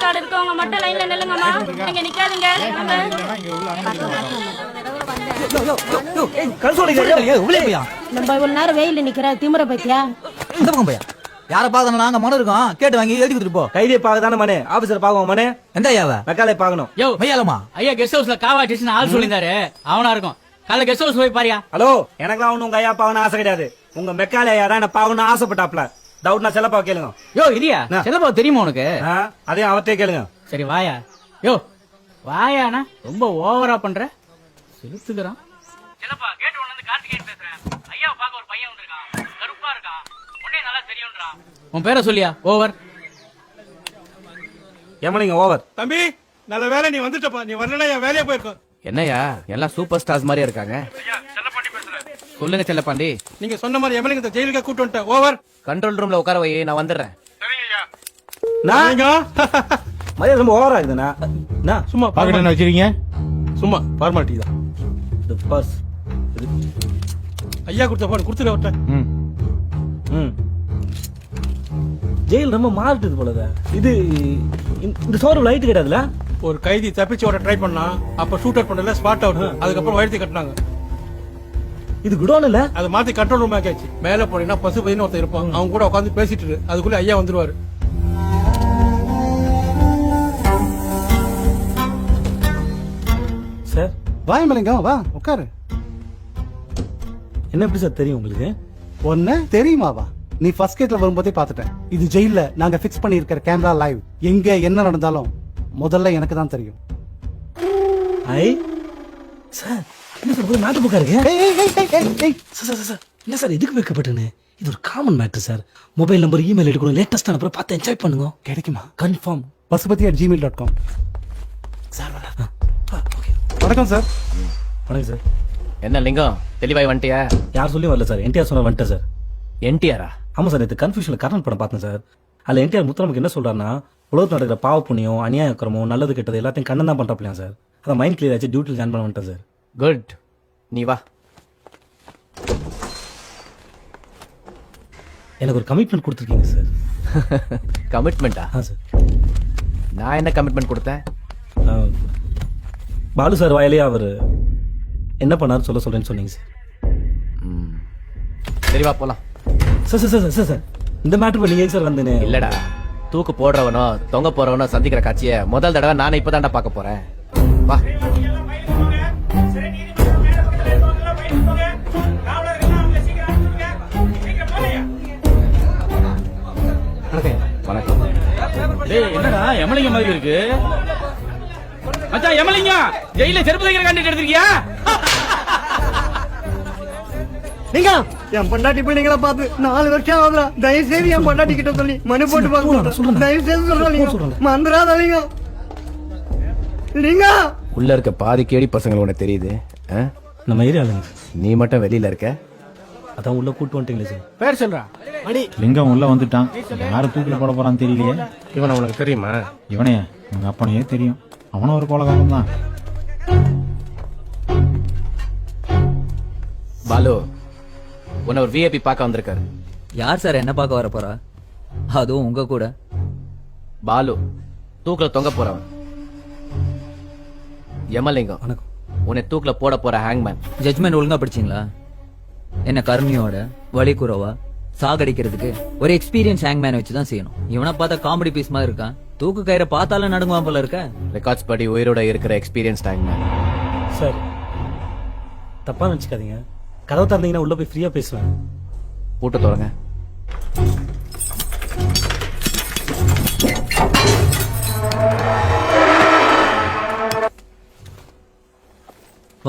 Card இருக்கவங்க மட்டும் லைன்ல நில்லுங்கம்மா. நீங்க நிக்காதீங்க. நம்ம இவ்வளவு நேரம் வெயில நிக்கிற திமிர பத்தியா? இந்த பக்கம் பையா யார பாக்கணும்? நாங்க மனு இருக்கோம், கேட்டு வாங்கி எழுதி கொடுத்துட்டு போ. கைதியை பாக்க தானே மனு, ஆபீசர் பாக்குவோம் மனு. எந்த ஐயாவ? மெக்காலே பாக்கணும். யோ மையாலமா ஐயா கெஸ்ட் ஹவுஸ்ல காவா ஸ்டேஷன் ஆள் சொல்லியிருந்தாரு, அவனா இருக்கும். காலைல கெஸ்ட் ஹவுஸ் போய் பாரியா. ஹலோ, எனக்குலாம் ஒண்ணு உங்க ஐயா பாக்கணும் ஆசை கிடையாது. உங்க மெக்காலே ஐயா தான் என்ன பாக்கணும் ஆசைப்பட்டாப்ல. டவுட்னா செல்லப்பா கேளுங்க. யோ இரியா, செல்லப்பா தெரியுமா உனக்கு? அதையும் அவர்த்தே கேளுங்க. சரி வாயா. யோ வாயாண்ணா, ரொம்ப ஓவரா பண்ற. செலுத்துக்கிறான். செல்லப்பா கேட்டு ஒண்ணு வந்து கார்த்திகேயன் பேசுறேன். ஐயா பாக்க ஒரு பையன் வந்திருக்கான், கருப்பா இருக்கான், உடனே நல்லா தெரியும்ன்றான். உன் பேரை சொல்லியா? ஓவர். எமலிங்க ஓவர். தம்பி நல்ல வேலை நீ வந்துட்டப்பா, நீ வரலன்னா என் வேலையா போயிருக்கோம். என்னையா எல்லாம் சூப்பர் ஸ்டார்ஸ் மாதிரியா இருக்காங்க? சொல்லுங்க செல்லப்பாண்டி. நீங்க சொன்ன மாதிரி எமலிங்க ஜெயிலுக்கு கூட்டு வந்துட்டேன். ஓவர். கண்ட்ரோல் ரூம்ல உட்கார வை, நான் வந்துடுறேன். மரியாதை ரொம்ப ஓவரா இருக்குதுண்ணா. சும்மா பாக்கெட் வச்சிருக்கீங்க? சும்மா ஃபார்மாலிட்டி தான். இது பர்ஸ். ஐயா கொடுத்த போன் கொடுத்துட்டு விட்டேன். ஜெயில் ரொம்ப மாறிட்டது போலதா. இது இந்த சோறு லைட் கிடையாதுல. ஒரு கைதி தப்பிச்சு ஓட ட்ரை பண்ணா, அப்ப ஷூட் அவுட் பண்ணல, ஸ்பாட் அவுட். அதுக்கப்புறம் வயிற்று கட்டினாங்க. இது குடோன் இல்ல, அதை மாத்தி கண்ட்ரோல் ரூம் ஆக்கியாச்சு. மேல போனீங்கன்னா பசுபதினு ஒருத்தர் இருப்பான், அவங்க கூட உட்காந்து பேசிட்டு இரு. அதுக்குள்ள ஐயா வந்துருவாரு. சார் வாயமலைங்க வா உட்காரு. என்ன எப்படி சார் தெரியும் உங்களுக்கு? ஒன்னு தெரியுமாவா? நீ ஃபர்ஸ்ட் கேட்ல வரும்போதே பாத்துட்டேன். இது ஜெயில நாங்க பிக்ஸ் பண்ணி இருக்கிற கேமரா லைவ். எங்க என்ன நடந்தாலும் முதல்ல எனக்கு தான் தெரியும். ஐ சார், என்ன சார் மேட்டர் புக்கா இருக்கு? சார் என்ன சார் இதுக்கு வைக்கப்பட்டேன்னு? இது ஒரு common matter sir. Mobile number, email எடுக்கணும், லேட்டஸ்ட் அப்புறம் பார்த்து என்ஜாய் பண்ணுங்க. கிடைக்குமா? கன்ஃபார்ம். பசுபதி@gmail.com. சார் வணக்கம் சார். வணக்கம் சார். என்ன லிங்கம், தெளிவாய் வந்துட்டியா? யார் சொல்லி வரல சார், என்டிஆர் சொன்ன வந்துட்டேன் சார். என்டிஆரா? ஆமா சார், இது கன்ஃபியூஷன்ல கர்ணன் படம் பார்த்தேன் சார். அதுல என்டிஆர் முத்துராமக்கு என்ன சொல்றாருன்னா, உலகத்தில் நடக்கிற பாவ புண்ணியம், அநியாய அக்கிரமம், நல்லது கெட்டது எல்லாத்தையும் கண்ணன் தான் பண்றாப்லையா சார். அதான் மைண்ட் கிளியர் ஆச்சு, டியூட்டியில் ஜாயின் பண்ண வந்துட்டேன் சார். குட், நீ வா. எனக்கு ஒரு கமிட்மெண்ட் கொடுத்துருக்கீங்க சார். கமிட்மெண்டா? ஆ சார். நான் என்ன கமிட்மெண்ட் கொடுத்தேன்? பாலு சார் வாயிலே அவர் என்ன பண்ணாரு சொல்றேன்னு சொன்னீங்க சார். சரி வா போலாம். Sir sir sir sir sir இந்த மேட்டர் நீங்க சார் வந்தேனே. இல்லடா, தூக்கு போடுறவனோ தொங்க போறவனோ சந்திக்கிற காட்சியை முதல் தடவை நானே இப்பதான்டா பார்க்க போறேன். வா. வணக்கம். டேய் என்னடா எமலிங்க மாதிரி இருக்கு மச்சான். எமலிங்க ஜெயில செருப்பு தைக்கிற கண்டிட்டு எடுத்திருக்கியா? நீங்க என் பொண்டாட்டி பிள்ளைங்கள பார்த்து 4 வருஷம் ஆகுதுடா. தயவு செய்து என் பொண்டாட்டி கிட்ட சொல்லி மனு போட்டு பாக்க. தயவு செய்து சொல்றீங்க, மந்திராதீங்க. நீங்க உள்ள இருக்க பாதி கேடி பசங்க உனக்கு தெரியுது. நம்ம ஏரியால நீ மட்டும் வெளியில இருக்க. அதான் உள்ள கூட்டு வந்துட்டீங்களே சார். பேர் சொல்றா. லிங்கம் உள்ள வந்துட்டான். யாரு தூக்கில போட போறான்னு தெரியலையே. இவன் உனக்கு தெரியுமா? இவனையே எங்க அப்பனையே தெரியும். அவனும் ஒரு கோலகாலம் தான். பாலு, உன்னை ஒரு விஐபி பார்க்க வந்திருக்காரு. யார் சார் என்ன பார்க்க வர போறா? அதுவும் உங்க கூட? பாலு, தூக்குல தொங்க போறவன். யமலிங்கம், வணக்கம். உன்னை தூக்குல போட போற ஹேங்மேன். ஜட்மெண்ட் ஒழுங்கா படிச்சீங்களா? என்ன கருணையோட வலிக்குறவா சாகடிக்கிறதுக்கு ஒரு எக்ஸ்பீரியன்ஸ் ஹேங்மேன் வச்சு தான் செய்யணும். இவனை பார்த்தா காமெடி பீஸ் மாதிரி இருக்கான். தூக்கு கயிறை பார்த்தாலும் நடுங்குவான் போல இருக்க. ரெக்கார்ட்ஸ் படி உயிரோட இருக்கிற எக்ஸ்பீரியன்ஸ் ஹேங்மேன். சார் தப்பா நினைச்சுக்காதீங்க. கதவை திறந்தீங்கன்னா உள்ள போய் ஃப்ரீயா பேசுவேன். பூட்ட தொடங்க.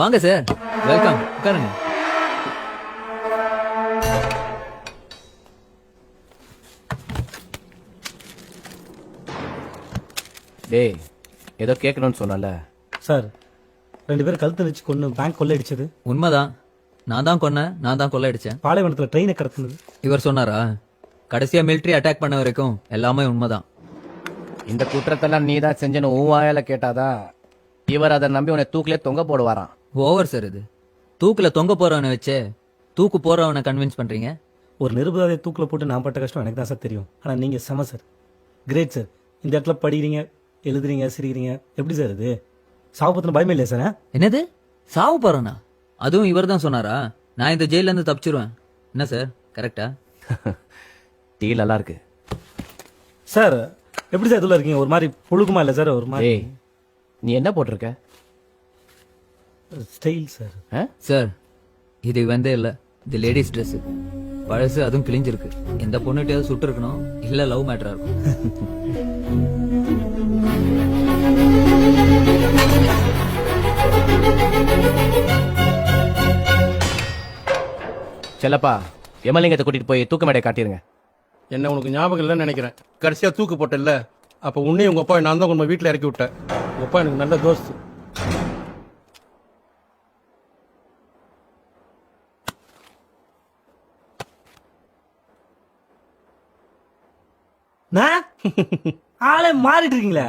வாங்க சார், வெல்கம். உட்காருங்க. டேய், ஏதோ கேட்கணும்னு சொன்னல. சார் 2 பேரும் கழுத்து வச்சு கொண்டு பேங்க் கொள்ளையடிச்சது உண்மைதான். நான் தான் கொன்னேன், நான் தான் கொள்ளையடிச்சேன். பாலைவனத்துல ட்ரெயினை கடத்துனது இவர் சொன்னாரா? கடைசியா மிலிட்டரி அட்டாக் பண்ண வரைக்கும் எல்லாமே உண்மைதான். இந்த குற்றத்தெல்லாம் நீ தான் செஞ்சேன்னு உன் வாயால கேட்டாதான் இவர் அதை நம்பி உன்னை தூக்கிலே தொங்க போடுவாராம். ஓவர் சார் இது. தூக்குல தொங்க போறவனை வச்சே தூக்கு போறவனை கன்வின்ஸ் பண்றீங்க. ஒரு நிருபதாதை தூக்கில் போட்டு நான் பட்ட கஷ்டம் எனக்கு தான் சார் தெரியும். ஆனால் நீங்கள் செம சார், கிரேட் சார். இந்த இடத்துல படிக்கிறீங்க, எழுதுறீங்க சிரிக்கிறீங்க எப்படி சார் இது சாவு பத்தின பயமே இல்லையா சார் என்னது சாவு போறேனா? அதுவும் இவர் தான் சொன்னாரா? நான் இந்த ஜெயில இருந்து தப்பிச்சிருவேன். என்ன சார் கரெக்டா? டீ நல்லா இருக்கு. சார் எப்படி சார் இதுல இருக்கீங்க ஒரு மாதிரி புழுக்குமா இல்லை சார் ஒரு மாதிரி ஏய் நீ என்ன போட்டிருக்க? ஸ்டைல் சார் ஆ? சார் இது வந்தே இல்ல, இது லேடிஸ் ட்ரெஸ். பழசு, அதுவும் கிழிஞ்சிருக்கு. எந்த பொண்ணுகிட்டயாவது சுட்டு இருக்கணும், இல்ல லவ் மேட்டரா இருக்கும். செல்லப்பா எமலிங்கத்தை கூட்டிட்டு போய் தூக்க மேடையை காட்டிருங்க. என்ன உனக்கு ஞாபகம் இல்லைன்னு நினைக்கிறேன். கடைசியா தூக்கு போட்டல, அப்ப உன்னையும் உங்க அப்பா நான் தான் உங்க வீட்டுல இறக்கி விட்டேன். உங்க அப்பா எனக்கு நல்ல தோஸ்து. ஆளே மாறிட்டு இருக்கீங்களே.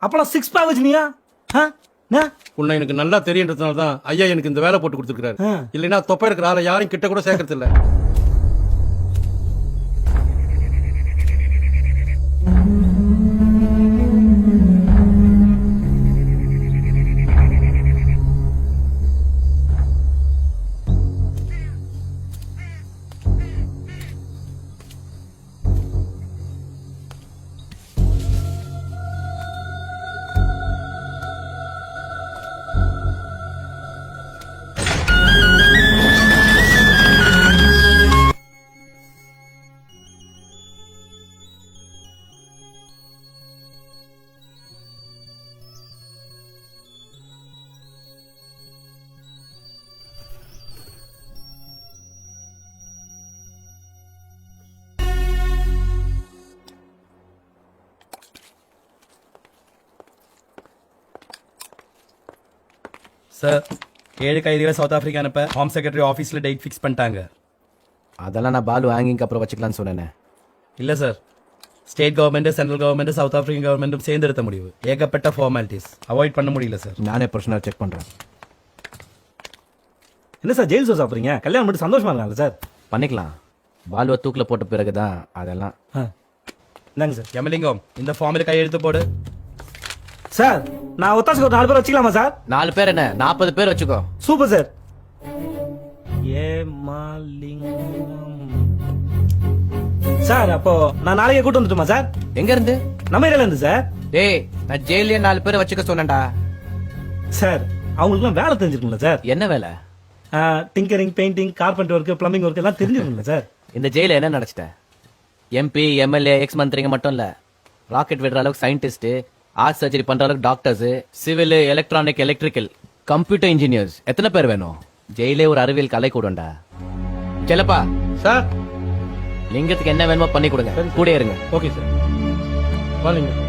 அப்பெல்லாம் 6 பேக் வச்சுனீங்க. உன்னை எனக்கு நல்லா தெரியுன்றதுனால தான் ஐயா எனக்கு இந்த வேலை போட்டு கொடுத்துருக்காரு. இல்லைன்னா தொப்பை இருக்கிற ஆளை யாரும் கிட்ட கூட சேர்க்கறது இல்ல. சார் 7 கைதிகளை சவுத் ஆப்பிரிக்கா அனுப்ப ஹோம் செக்ரட்டரி ஆஃபீஸில் டேட் ஃபிக்ஸ் பண்ணிட்டாங்க. அதெல்லாம் நான் பாலு ஹேங்கிங் அப்புறம் வச்சுக்கலாம்னு சொன்னேனே. இல்லை sir, state government, central government, south African கவர்மெண்ட்டும் சேர்ந்து எடுத்த முடிவு. ஏகப்பட்ட ஃபார்மாலிட்டிஸ் அவாய்ட் பண்ண முடியல சார். நானே பர்சனல் செக் பண்றேன். என்ன சார் ஜெயில் சோறு சாப்பிட்றீங்க? கல்யாணம் மட்டும் சந்தோஷமா இருக்காங்க சார். பண்ணிக்கலாம். பாலுவை தூக்கில் போட்ட பிறகுதான் அதெல்லாம். இந்தாங்க சார். எமலிங்கம் இந்த ஃபார்மில் கையெழுத்து போடு. சார் நான் ஒத்தாசுக்கு ஒரு 4 பேர் வச்சுக்கலாமா சார்? 4 பேர் என்ன 40 பேர் வச்சுக்கோ. Super sir. சார் அப்போ நான் நாளைக்கே கூட்டு வந்துட்டுமா சார்? எங்க இருந்து? நம்ம ஏரியால இருந்து சார். டேய் நான் ஜெயிலே 4 பேர் வச்சுக்க சொன்னேன்டா. சார் அவங்களுக்குலாம் வேலை தெரிஞ்சிருக்கும்ல சார்? என்ன வேலை? Tinkering, painting, carpenter work, plumbing work எல்லாம் தெரிஞ்சிருக்கும்ல சார்? இந்த ஜெயில என்ன நினைச்சிட்ட? எம்பி, எம்எல்ஏ, எக்ஸ் மந்திரிங்க மட்டும் இல்ல, ராக்கெட் விடுற அளவுக்கு சயின்டிஸ்ட், ஆர்ட் சர்ஜரி பண்ற அளவுக்கு doctors, civil, electronic, electrical, computer engineers, எத்தனை பேர் வேணும்? ஜெயிலே ஒரு அறிவியல் கலை கூடண்டா. செல்லப்பா சார் லிங்கத்துக்கு என்ன வேணுமோ பண்ணி கொடுங்க. கூட இருங்க. Okay sir. வாங்க.